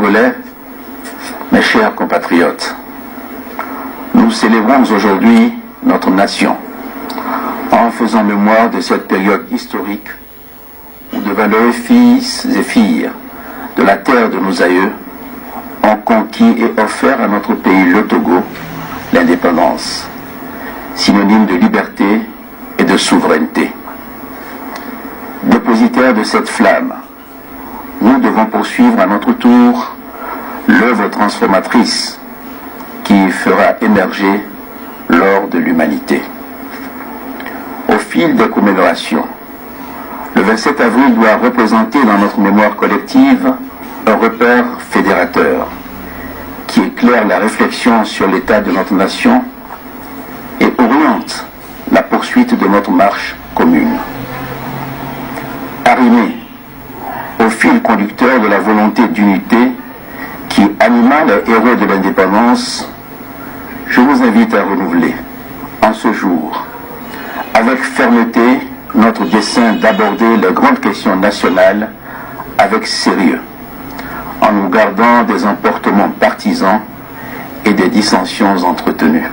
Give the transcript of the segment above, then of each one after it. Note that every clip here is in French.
Togolais, mes chers compatriotes, nous célébrons aujourd'hui notre nation en faisant mémoire de cette période historique où de valeureux fils et filles de la terre de nos aïeux ont conquis et offert à notre pays, le Togo, l'indépendance, synonyme de liberté et de souveraineté. Dépositaires de cette flamme, nous devons poursuivre à notre tour l'œuvre transformatrice qui fera émerger l'or de l'humanité. Au fil des commémorations, le 27 avril doit représenter dans notre mémoire collective un repère fédérateur qui éclaire la réflexion sur l'état de notre nation et oriente la poursuite de notre marche commune. Arrimé au fil conducteur de la volonté d'unité qui anima les héros de l'indépendance, je vous invite à renouveler en ce jour avec fermeté notre dessein d'aborder les grandes questions nationales avec sérieux, en nous gardant des emportements partisans et des dissensions entretenues.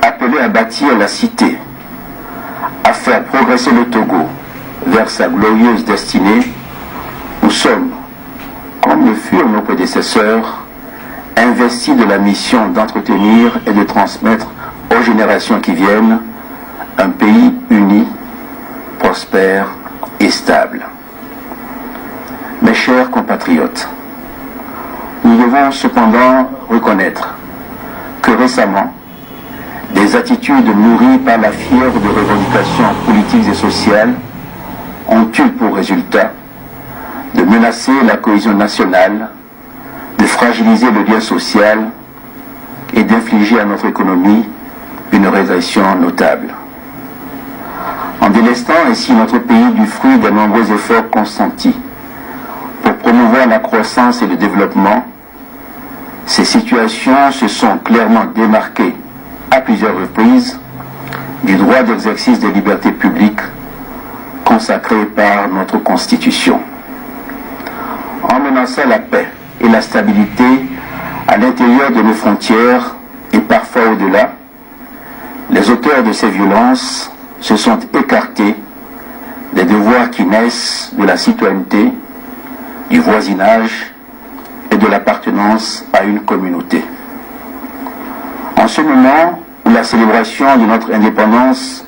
Appelés à bâtir la cité, à faire progresser le Togo vers sa glorieuse destinée, nous sommes, comme le furent nos prédécesseurs, investis de la mission d'entretenir et de transmettre aux générations qui viennent un pays uni, prospère et stable. Mes chers compatriotes, nous devons cependant reconnaître que récemment, des attitudes nourries par la fièvre de revendications politiques et sociales ont eu pour résultat de menacer la cohésion nationale, de fragiliser le lien social et d'infliger à notre économie une régression notable. En délestant ainsi notre pays du fruit de nombreux efforts consentis pour promouvoir la croissance et le développement, ces situations se sont clairement démarquées à plusieurs reprises du droit d'exercice des libertés publiques consacré par notre Constitution. En menaçant la paix et la stabilité à l'intérieur de nos frontières et parfois au-delà, les auteurs de ces violences se sont écartés des devoirs qui naissent de la citoyenneté, du voisinage et de l'appartenance à une communauté. En ce moment où la célébration de notre indépendance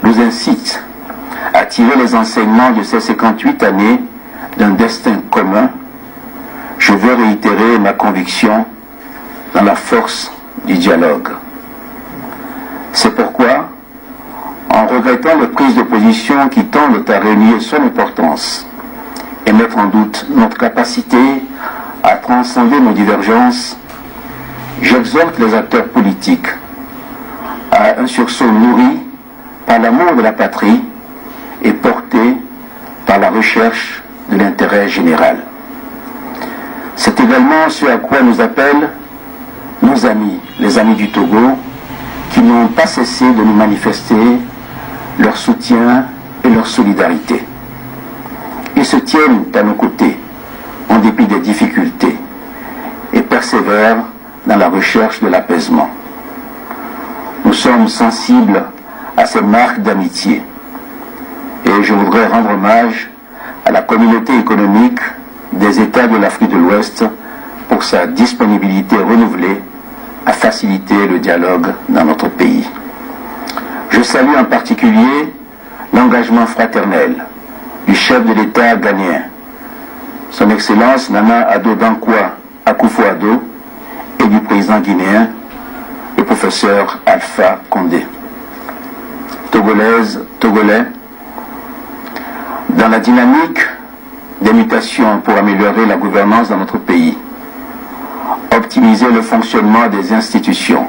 nous incite à tirer les enseignements de ces 58 années d'un destin commun, je veux réitérer ma conviction dans la force du dialogue. C'est pourquoi, en regrettant les prises de position qui tendent à renier son importance et mettre en doute notre capacité à transcender nos divergences, j'exhorte les acteurs politiques à un sursaut nourri par l'amour de la patrie et porté par la recherche de l'intérêt général. C'est également ce à quoi nous appellent nos amis, les amis du Togo, qui n'ont pas cessé de nous manifester leur soutien et leur solidarité. Ils se tiennent à nos côtés, en dépit des difficultés, et persévèrent dans la recherche de l'apaisement. Nous sommes sensibles à ces marques d'amitié, et je voudrais rendre hommage à la communauté économique des États de l'Afrique de l'Ouest pour sa disponibilité renouvelée à faciliter le dialogue dans notre pays. Je salue en particulier l'engagement fraternel du chef de l'État ghanéen, son Excellence Nana Addo Dankwa Akufo-Addo, et du président guinéen, le professeur Alpha Condé. Togolaises, Togolais, dans la dynamique des mutations pour améliorer la gouvernance dans notre pays, optimiser le fonctionnement des institutions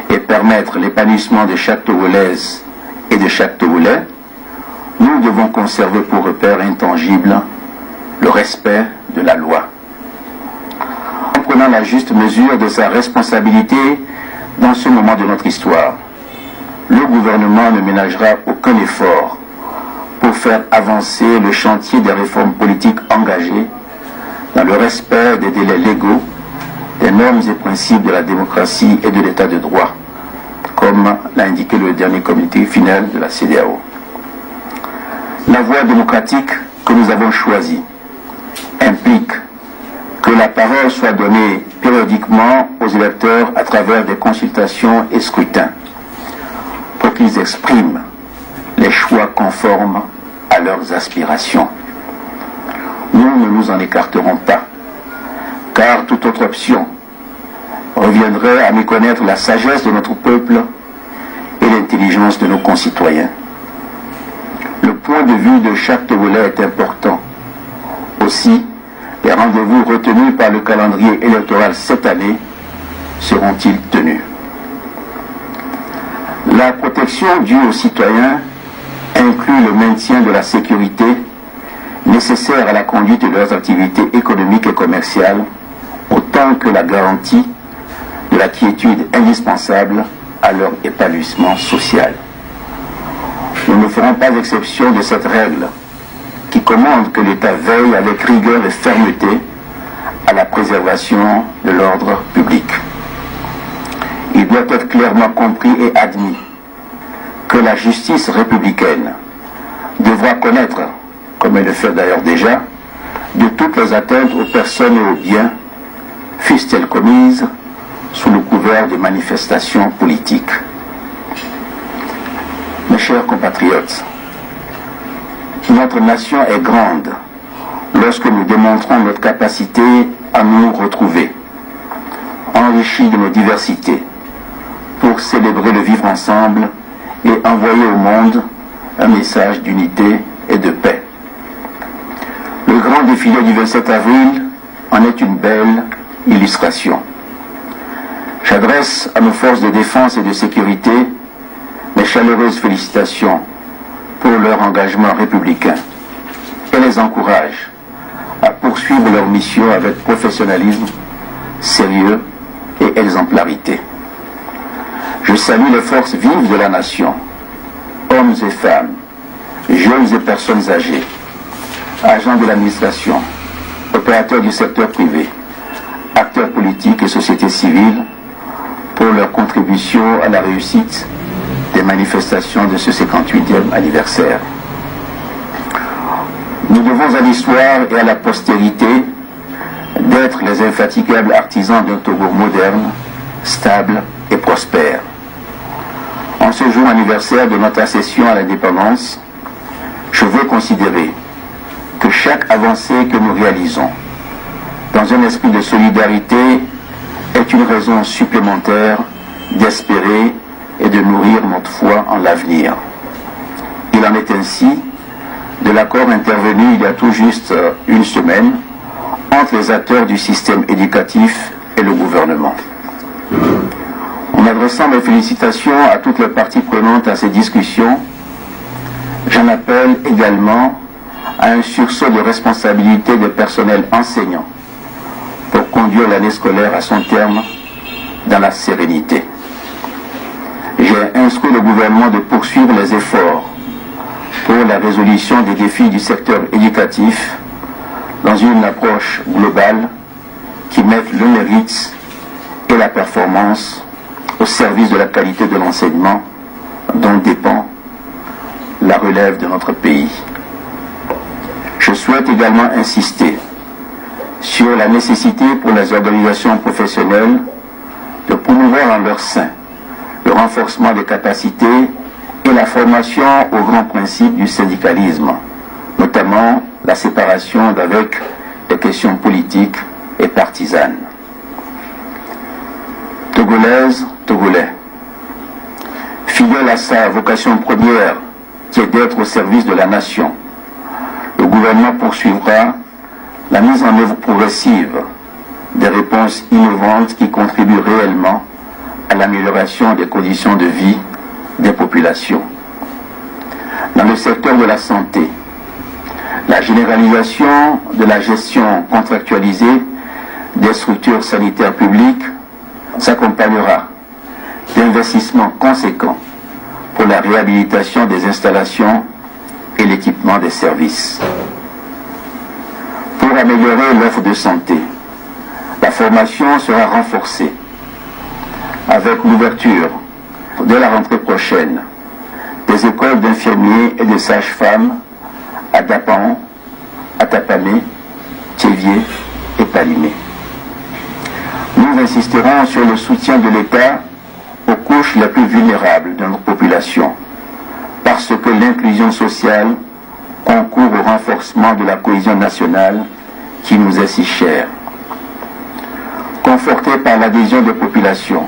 et permettre l'épanouissement de chaque Togolaise et de chaque Togolais, nous devons conserver pour repère intangible le respect de la loi. En prenant la juste mesure de sa responsabilité dans ce moment de notre histoire, le gouvernement ne ménagera aucun effort pour faire avancer le chantier des réformes politiques engagées dans le respect des délais légaux, des normes et principes de la démocratie et de l'état de droit, comme l'a indiqué le dernier communiqué final de la CEDEAO. La voie démocratique que nous avons choisie implique que la parole soit donnée périodiquement aux électeurs à travers des consultations et scrutins pour qu'ils expriment les choix conformes à leurs aspirations. Nous ne nous en écarterons pas, car toute autre option reviendrait à méconnaître la sagesse de notre peuple et l'intelligence de nos concitoyens. Le point de vue de chaque Togolais est important. Aussi, les rendez-vous retenus par le calendrier électoral cette année seront-ils tenus? La protection due aux citoyens inclut le maintien de la sécurité nécessaire à la conduite de leurs activités économiques et commerciales, autant que la garantie de la quiétude indispensable à leur épanouissement social. Nous ne ferons pas exception de cette règle qui commande que l'État veille avec rigueur et fermeté à la préservation de l'ordre public. Il doit être clairement compris et admis que la justice républicaine devra connaître, comme elle le fait d'ailleurs déjà, de toutes les atteintes aux personnes et aux biens, fussent-elles commises sous le couvert de manifestations politiques. Mes chers compatriotes, notre nation est grande lorsque nous démontrons notre capacité à nous retrouver, enrichis de nos diversités, pour célébrer le vivre ensemble et envoyer au monde un message d'unité et de paix. Le grand défilé du 27 avril en est une belle illustration. J'adresse à nos forces de défense et de sécurité mes chaleureuses félicitations pour leur engagement républicain et les encourage à poursuivre leur mission avec professionnalisme, sérieux et exemplarité. Je salue les forces vives de la nation, hommes et femmes, jeunes et personnes âgées, agents de l'administration, opérateurs du secteur privé, acteurs politiques et société civile pour leur contribution à la réussite des manifestations de ce 58e anniversaire. Nous devons à l'histoire et à la postérité d'être les infatigables artisans d'un Togo moderne, stable et prospère. En ce jour anniversaire de notre accession à l'indépendance, je veux considérer que chaque avancée que nous réalisons dans un esprit de solidarité est une raison supplémentaire d'espérer et de nourrir notre foi en l'avenir. Il en est ainsi de l'accord intervenu il y a tout juste une semaine entre les acteurs du système éducatif et le gouvernement. En adressant mes félicitations à toutes les parties prenantes à ces discussions, j'en appelle également à un sursaut de responsabilité des personnels enseignants pour conduire l'année scolaire à son terme dans la sérénité. J'ai instruit le gouvernement de poursuivre les efforts pour la résolution des défis du secteur éducatif dans une approche globale qui mette le mérite et la performance au service de la qualité de l'enseignement dont dépend la relève de notre pays. Je souhaite également insister sur la nécessité pour les organisations professionnelles de promouvoir en leur sein le renforcement des capacités et la formation aux grands principes du syndicalisme, notamment la séparation d'avec les questions politiques et partisanes. Togolaises, Togolais, fidèle à sa vocation première qui est d'être au service de la nation, le gouvernement poursuivra la mise en œuvre progressive des réponses innovantes qui contribuent réellement à l'amélioration des conditions de vie des populations. Dans le secteur de la santé, la généralisation de la gestion contractualisée des structures sanitaires publiques s'accompagnera d'investissements conséquents pour la réhabilitation des installations et l'équipement des services. Pour pour améliorer l'offre de santé. La formation sera renforcée avec l'ouverture, dès la rentrée prochaine, des écoles d'infirmiers et de sages-femmes à Dapan, Atapamé, Tchévié et Palimé. Nous insisterons sur le soutien de l'État aux couches les plus vulnérables de notre population, parce que l'inclusion sociale concourt au renforcement de la cohésion nationale qui nous est si chère. Conforté par l'adhésion des populations,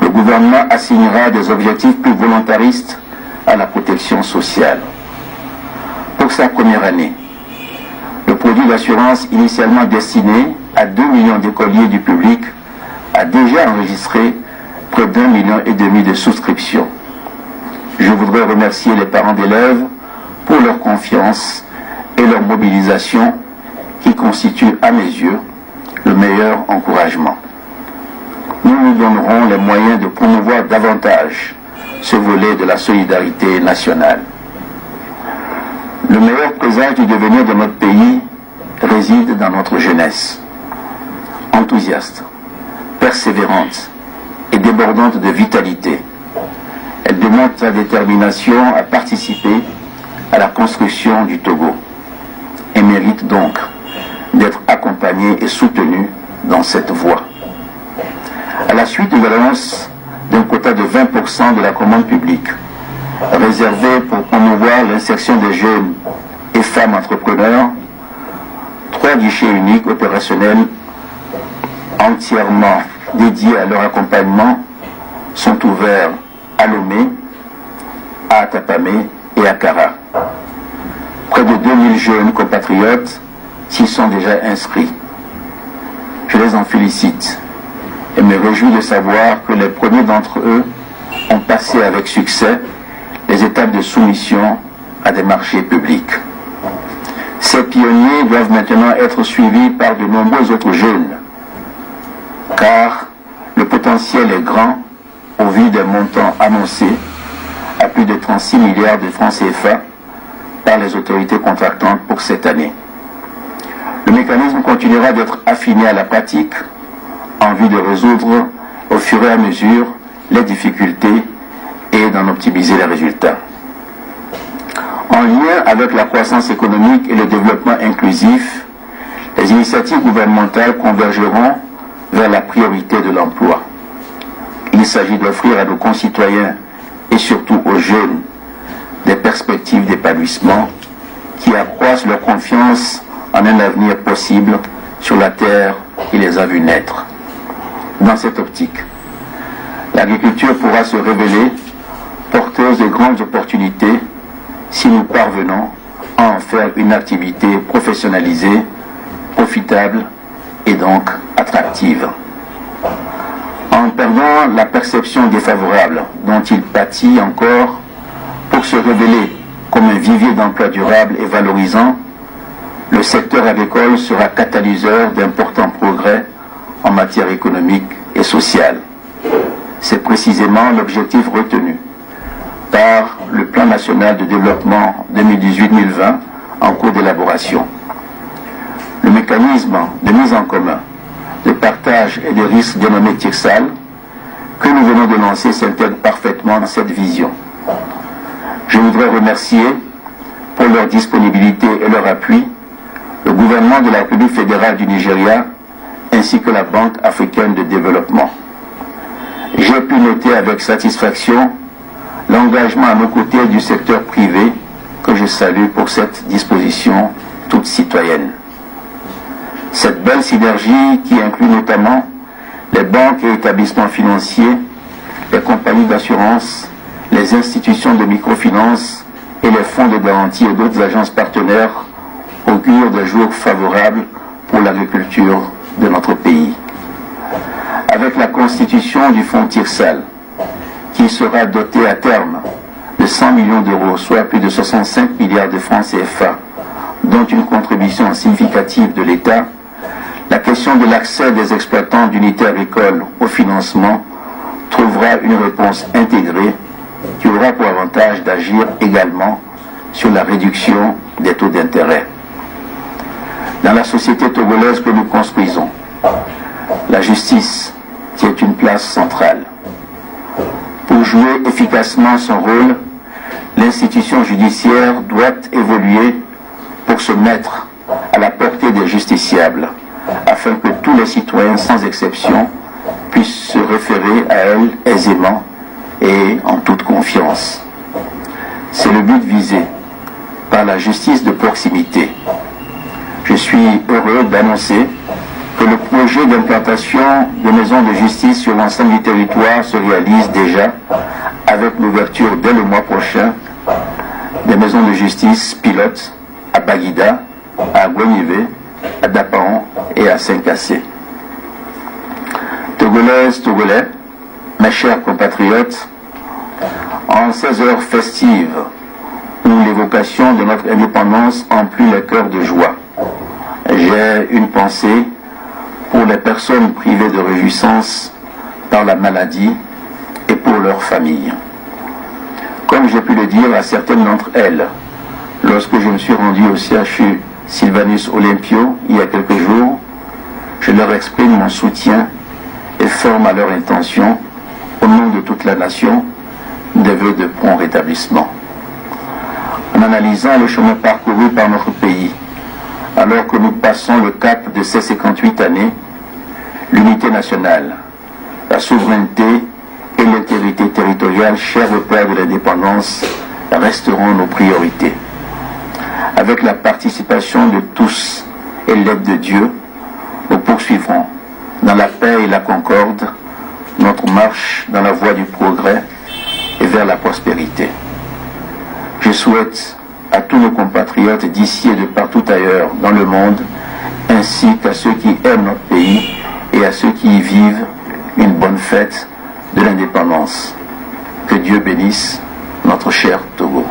le gouvernement assignera des objectifs plus volontaristes à la protection sociale. Pour sa première année, le produit d'assurance initialement destiné à 2 millions d'écoliers du public a déjà enregistré près d'1,5 million de souscriptions. Je voudrais remercier les parents d'élèves pour leur confiance et leur mobilisation qui constituent à mes yeux le meilleur encouragement. Nous nous donnerons les moyens de promouvoir davantage ce volet de la solidarité nationale. Le meilleur présage du devenir de notre pays réside dans notre jeunesse. Enthousiaste, persévérante et débordante de vitalité, elle démontre sa détermination à participer à la construction du Togo et mérite donc d'être accompagnée et soutenue dans cette voie. À la suite de l'annonce d'un quota de 20% de la commande publique réservé pour promouvoir l'insertion des jeunes et femmes entrepreneurs, 3 guichets uniques opérationnels entièrement dédiés à leur accompagnement sont ouverts à Lomé, à Atapamé et à Kara. Près de 2000 jeunes compatriotes s'y sont déjà inscrits. Je les en félicite et me réjouis de savoir que les premiers d'entre eux ont passé avec succès les étapes de soumission à des marchés publics. Ces pionniers doivent maintenant être suivis par de nombreux autres jeunes, car le potentiel est grand au vu des montants annoncés à plus de 36 milliards de francs CFA par les autorités contractantes pour cette année. Le mécanisme continuera d'être affiné à la pratique en vue de résoudre au fur et à mesure les difficultés et d'en optimiser les résultats. En lien avec la croissance économique et le développement inclusif, les initiatives gouvernementales convergeront vers la priorité de l'emploi. Il s'agit d'offrir à nos concitoyens et surtout aux jeunes des perspectives d'épanouissement qui accroissent leur confiance en un avenir possible sur la terre qui les a vus naître. Dans cette optique, l'agriculture pourra se révéler porteuse de grandes opportunités si nous parvenons à en faire une activité professionnalisée, profitable et donc attractive. En perdant la perception défavorable dont il pâtit encore pour se révéler comme un vivier d'emploi durable et valorisant, le secteur agricole sera catalyseur d'importants progrès en matière économique et sociale. C'est précisément l'objectif retenu par le Plan national de développement 2018-2020 en cours d'élaboration. Le mécanisme de mise en commun, de partage et de risque dénommé TIRSAL, que nous venons de lancer, s'intègre parfaitement dans cette vision. Je voudrais remercier pour leur disponibilité et leur appui le gouvernement de la République fédérale du Nigeria ainsi que la Banque africaine de développement. J'ai pu noter avec satisfaction l'engagement à nos côtés du secteur privé que je salue pour cette disposition toute citoyenne. Cette belle synergie qui inclut notamment les banques et établissements financiers, les compagnies d'assurance, les institutions de microfinance et les fonds de garantie et d'autres agences partenaires augure des jours favorables pour l'agriculture de notre pays. Avec la constitution du fonds TIRSAL, qui sera doté à terme de 100 millions d'euros, soit plus de 65 milliards de francs CFA, dont une contribution significative de l'État, la question de l'accès des exploitants d'unités agricoles au financement trouvera une réponse intégrée qui aura pour avantage d'agir également sur la réduction des taux d'intérêt. dans la société togolaise que nous construisons, la justice tient une place centrale. Pour jouer efficacement son rôle, l'institution judiciaire doit évoluer pour se mettre à la portée des justiciables, afin que tous les citoyens, sans exception, puissent se référer à elle aisément et en toute confiance. C'est le but visé par la justice de proximité. Je suis heureux d'annoncer que le projet d'implantation de maisons de justice sur l'ensemble du territoire se réalise déjà avec l'ouverture dès le mois prochain des maisons de justice pilotes à Baguida, à Guenivé, à Dapaon et à Saint-Cassé. Togolaises, Togolais, mes chers compatriotes, en ces heures festives où l'évocation de notre indépendance emplit les cœurs de joie, j'ai une pensée pour les personnes privées de réjouissance par la maladie et pour leurs familles. Comme j'ai pu le dire à certaines d'entre elles, lorsque je me suis rendu au CHU Sylvanus Olympio il y a quelques jours, je leur exprime mon soutien et forme à leur intention, au nom de toute la nation, des vœux de prompt rétablissement. En analysant le chemin parcouru par notre pays, alors que nous passons le cap de ces 58 années, l'unité nationale, la souveraineté et l'intégrité territoriale, chers au père de l'indépendance, resteront nos priorités. Avec la participation de tous et l'aide de Dieu, nous poursuivrons dans la paix et la concorde notre marche dans la voie du progrès et vers la prospérité. Je souhaite à tous nos compatriotes d'ici et de partout ailleurs dans le monde, ainsi qu'à ceux qui aiment notre pays et à ceux qui y vivent, une bonne fête de l'indépendance. Que Dieu bénisse notre cher Togo.